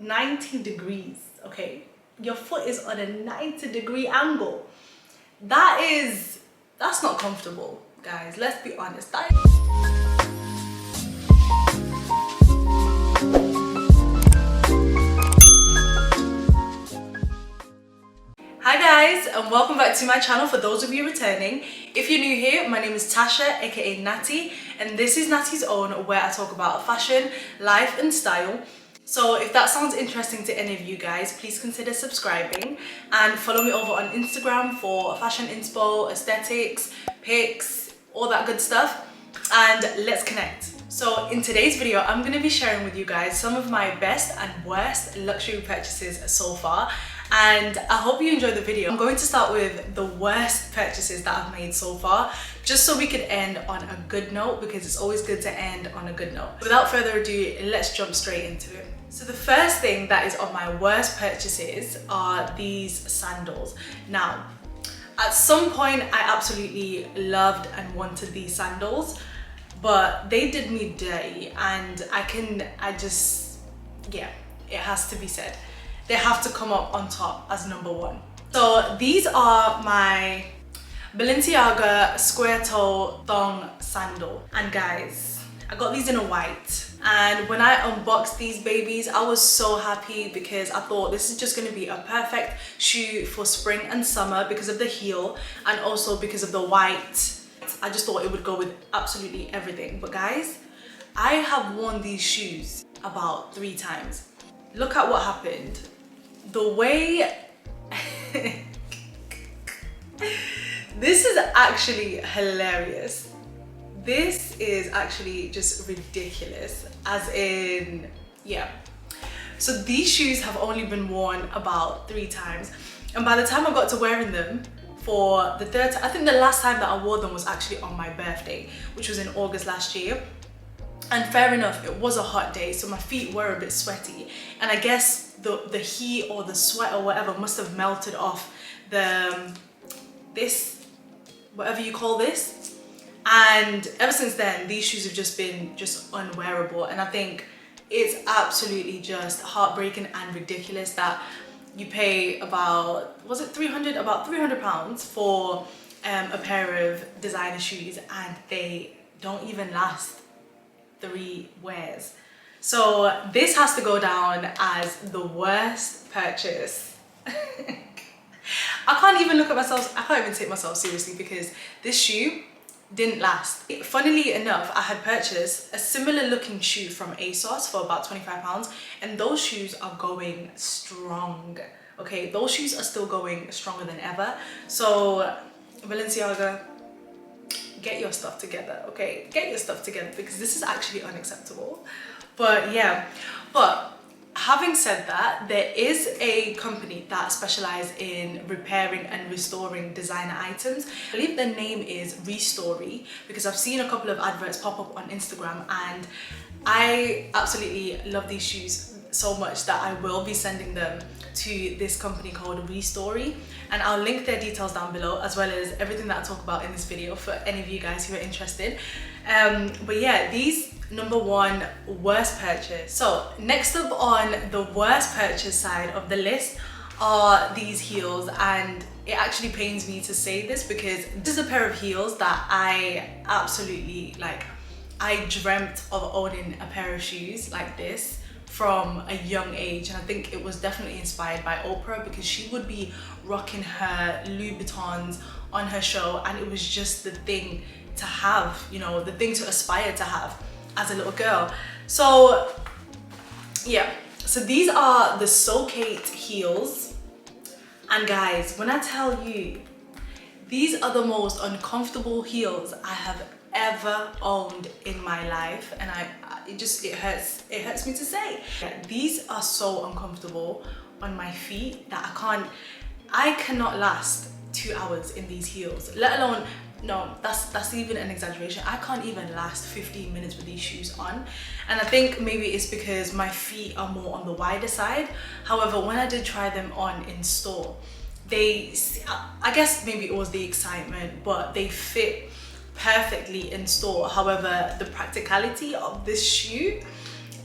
90 degrees, okay? Your foot is on a 90-degree angle. That's not comfortable, guys. Let's be honest. Hi guys, and welcome back to my channel for those of you returning. If you're new here, my name is Tasha, aka Natie, and this is Natie's Own, where I talk about fashion, life and style. So if that sounds interesting to any of you guys, please consider subscribing and follow me over on Instagram for fashion inspo, aesthetics, pics, all that good stuff, and let's connect. So in today's video, I'm going to be sharing with you guys some of my best and worst luxury purchases so far, and I hope you enjoy the video. I'm going to start with the worst purchases that I've made so far, just so we could end on a good note, because it's always good to end on a good note. Without further ado, let's jump straight into it. So the first thing that is on my worst purchases are these sandals. Now, at some point I absolutely loved and wanted these sandals, but they did me dirty, and yeah, it has to be said. They have to come up on top as number one. So these are my Balenciaga square toe thong sandal. And guys, I got these in a white. And when I unboxed these babies, I was so happy because I thought this is just going to be a perfect shoe for spring and summer because of the heel and also because of the white. I just thought it would go with absolutely everything. But guys, I have worn these shoes about 3 times. Look at what happened. The way this is actually hilarious. This is actually just ridiculous, as in, yeah. So these shoes have only been worn about 3 times, and by the time I got to wearing them for the third time, I think the last time that I wore them was actually on my birthday, which was in August last year. And fair enough, it was a hot day, so my feet were a bit sweaty, and I guess the heat or the sweat or whatever must have melted off this, whatever you call this. And ever since then, these shoes have just been unwearable, and I think it's absolutely just heartbreaking and ridiculous that you pay about, was it 300? About £300 for a pair of designer shoes, and they don't even last 3 wears. So this has to go down as the worst purchase. I can't even look at myself, I can't even take myself seriously because this shoe didn't last. Funnily enough, I had purchased a similar looking shoe from ASOS for about £25, and those shoes are going strong. Okay, those shoes are still going stronger than ever. So Balenciaga, get your stuff together, okay? Get your stuff together, because this is actually unacceptable. But yeah, but having said that, there is a company that specializes in repairing and restoring designer items. I believe the name is Restory, because I've seen a couple of adverts pop up on Instagram, and I absolutely love these shoes so much that I will be sending them to this company called Restory, and I'll link their details down below, as well as everything that I talk about in this video for any of you guys who are interested. But yeah, these number 1 worst purchase. So next up on the worst purchase side of the list are these heels, and it actually pains me to say this because this is a pair of heels that I absolutely like. I dreamt of owning a pair of shoes like this from a young age, and I think it was definitely inspired by Oprah, because she would be rocking her Louisvuittons on her show, and it was just the thing to have, you know, the thing to aspire to have as a little girl. So yeah, so these are the Soulcate heels, and guys, when I tell you, these are the most uncomfortable heels I have ever owned in my life, and it hurts me to say. These are so uncomfortable on my feet that I cannot last 2 hours in these heels, let alone, no, that's even an exaggeration. I can't even last 15 minutes with these shoes on, and I think maybe it's because my feet are more on the wider side. However, when I did try them on in store, I guess maybe it was the excitement, but they fit perfectly in store. However, the practicality of this shoe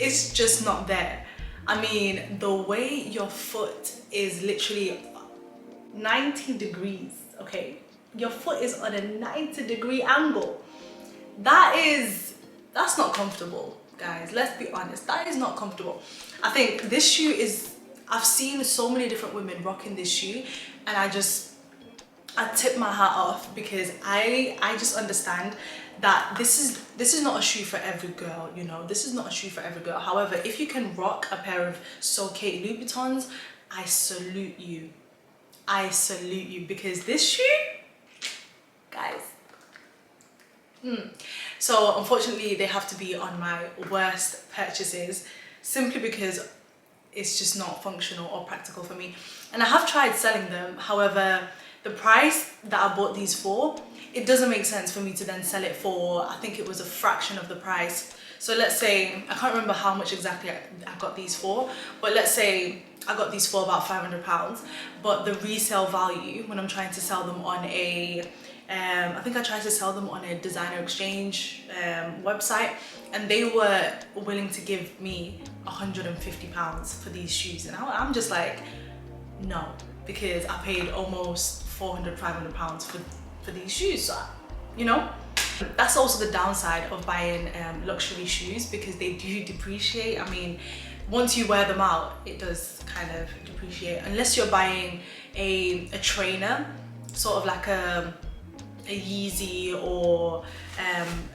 is just not there. I mean, the way your foot is literally 90 degrees, okay? Your foot is on a 90-degree angle. That's not comfortable, guys. Let's be honest, that is not comfortable. I think this shoe is, I've seen so many different women rocking this shoe, and I tip my hat off, because I just understand that this is not a shoe for every girl, you know. This is not a shoe for every girl. However, if you can rock a pair of Kate Louisvuittons, I salute you. I salute you, because this shoe, guys. So unfortunately, they have to be on my worst purchases, simply because it's just not functional or practical for me. And I have tried selling them. However, the price that I bought these for, it doesn't make sense for me to then sell it for, I think it was a fraction of the price. So let's say, I can't remember how much exactly I got these for, but let's say I got these for about £500, but the resale value when I'm trying to sell them on I think I tried to sell them on a designer exchange website, and they were willing to give me £150 for these shoes, and I'm just like, no, because I paid almost £400–500 for these shoes, so, you know. That's also the downside of buying luxury shoes, because they do depreciate. I mean, once you wear them out, it does kind of depreciate, unless you're buying a trainer, sort of like a Yeezy or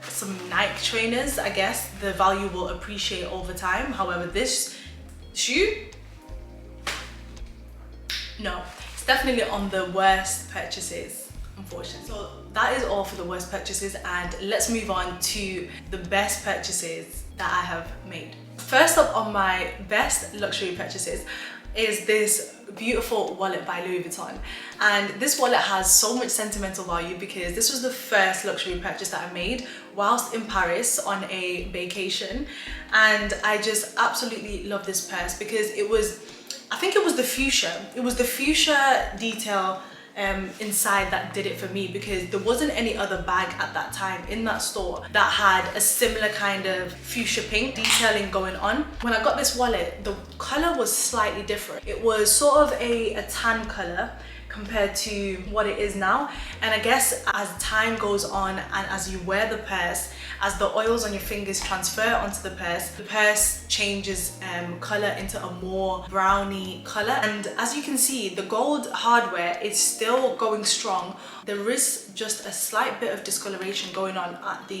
some Nike trainers. I guess the value will appreciate over time. However, this shoe, no, it's definitely on the worst purchases, unfortunately. So that is all for the worst purchases, and let's move on to the best purchases that I have made. First up on my best luxury purchases is this beautiful wallet by Louis Vuitton, and this wallet has so much sentimental value because this was the first luxury purchase that I made whilst in Paris on a vacation, and I just absolutely love this purse because it was, I think it was the fuchsia detail inside that did it for me, because there wasn't any other bag at that time in that store that had a similar kind of fuchsia pink detailing going on. When I got this wallet, the color was slightly different. It was sort of a tan color compared to what it is now, and I guess as time goes on and as you wear the purse, as the oils on your fingers transfer onto the purse changes color into a more browny color. And as you can see, the gold hardware is still going strong. There is just a slight bit of discoloration going on at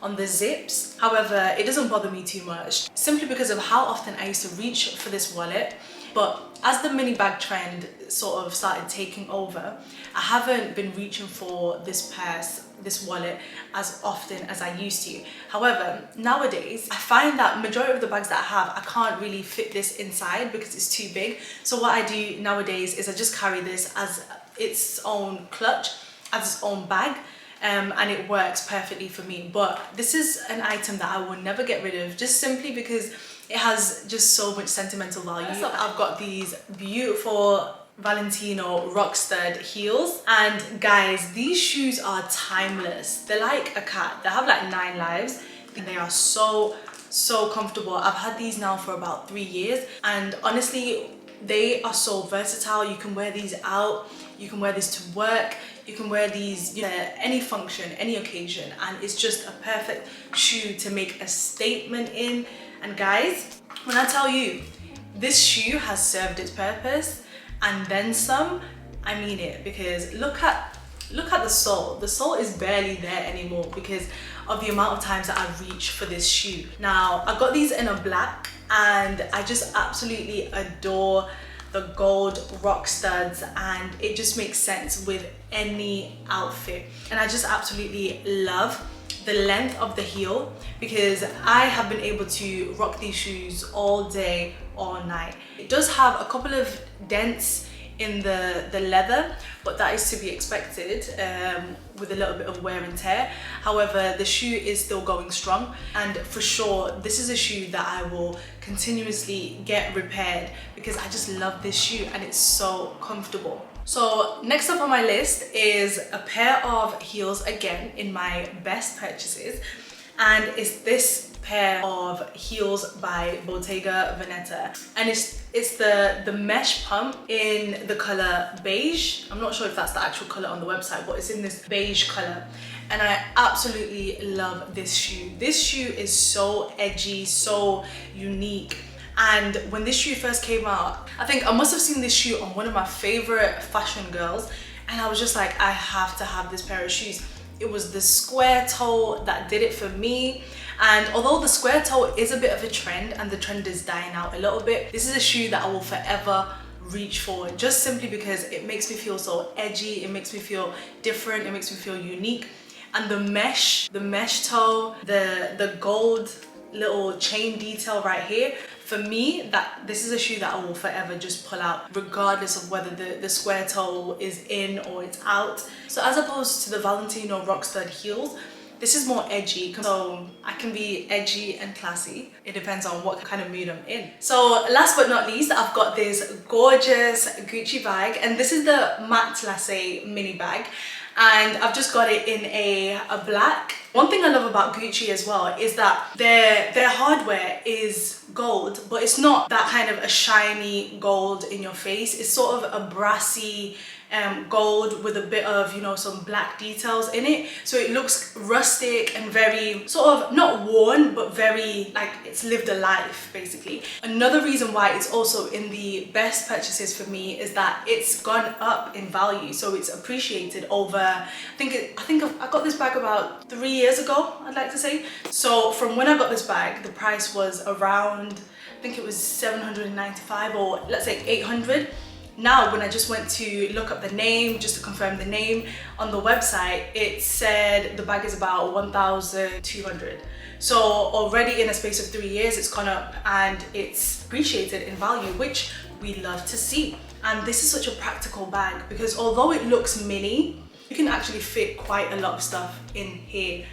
on the zips. However, it doesn't bother me too much, simply because of how often I used to reach for this wallet. But as the mini bag trend sort of started taking over, I haven't been reaching for this purse, this wallet, as often as I used to. However, nowadays, I find that majority of the bags that I have, I can't really fit this inside because it's too big. So what I do nowadays is I just carry this as its own clutch, as its own bag. And it works perfectly for me. But this is an item that I will never get rid of, just simply because it has just so much sentimental value. So I've got these beautiful Valentino rock stud heels, and guys, these shoes are timeless. They're like a cat. They have like 9 lives, and they are so comfortable. I've had these now for about 3 years, and honestly, they are so versatile. You can wear these out, you can wear this to work, you can wear these, you know, any function, any occasion, and it's just a perfect shoe to make a statement in. And guys, when I tell you, this shoe has served its purpose and then some, I mean it, because look at the sole. The sole is barely there anymore because of the amount of times that I've reached for this shoe. Now, I got these in a black, and I just absolutely adore the gold rock studs, and it just makes sense with any outfit. And I just absolutely love the length of the heel, because I have been able to rock these shoes all day, all night. It does have a couple of dents in the leather, but that is to be expected with a little bit of wear and tear. However, the shoe is still going strong, and for sure this is a shoe that I will continuously get repaired because I just love this shoe and it's so comfortable. So next up on my list is a pair of heels, again in my best purchases, and it's this pair of heels by Bottega Venetta, and it's the mesh pump in the color beige. I'm not sure if that's the actual color on the website, but it's in this beige color, and I absolutely love this shoe. This shoe is so edgy, so unique. And when this shoe first came out, I think I must have seen this shoe on one of my favorite fashion girls, and I was just like, I have to have this pair of shoes. It was the square toe that did it for me. And although the square toe is a bit of a trend and the trend is dying out a little bit, this is a shoe that I will forever reach for, just simply because it makes me feel so edgy, it makes me feel different, it makes me feel unique. And the mesh toe, the gold little chain detail right here, for me, this is a shoe that I will forever just pull out, regardless of whether the square toe is in or it's out. So as opposed to the Valentino Rockstud heels, this is more edgy, so I can be edgy and classy. It depends on what kind of mood I'm in. So last but not least, I've got this gorgeous Gucci bag, and this is the Matte Lacet mini bag, and I've just got it in a black. One thing I love about Gucci as well is that their hardware is gold, but it's not that kind of a shiny gold in your face. It's sort of a brassy gold with a bit of, you know, some black details in it, so it looks rustic and very sort of not worn, but very like it's lived a life basically. Another reason why it's also in the best purchases for me is that it's gone up in value, so it's appreciated over, I think I got this bag about 3 years ago, I'd like to say. So from when I got this bag, the price was around, I think it was 795 or let's say 800. Now, when I just went to look up the name, just to confirm the name on the website, it said the bag is about 1,200. So already in a space of 3 years, it's gone up and it's appreciated in value, which we love to see. And this is such a practical bag because although it looks mini, you can actually fit quite a lot of stuff in here.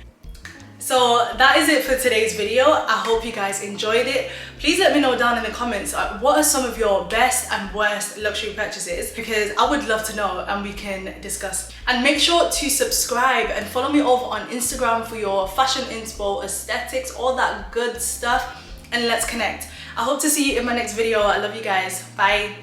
So that is it for today's video. I hope you guys enjoyed it. Please let me know down in the comments what are some of your best and worst luxury purchases, because I would love to know and we can discuss. And make sure to subscribe and follow me over on Instagram for your fashion inspo, aesthetics, all that good stuff, and let's connect. I hope to see you in my next video. I love you guys. Bye.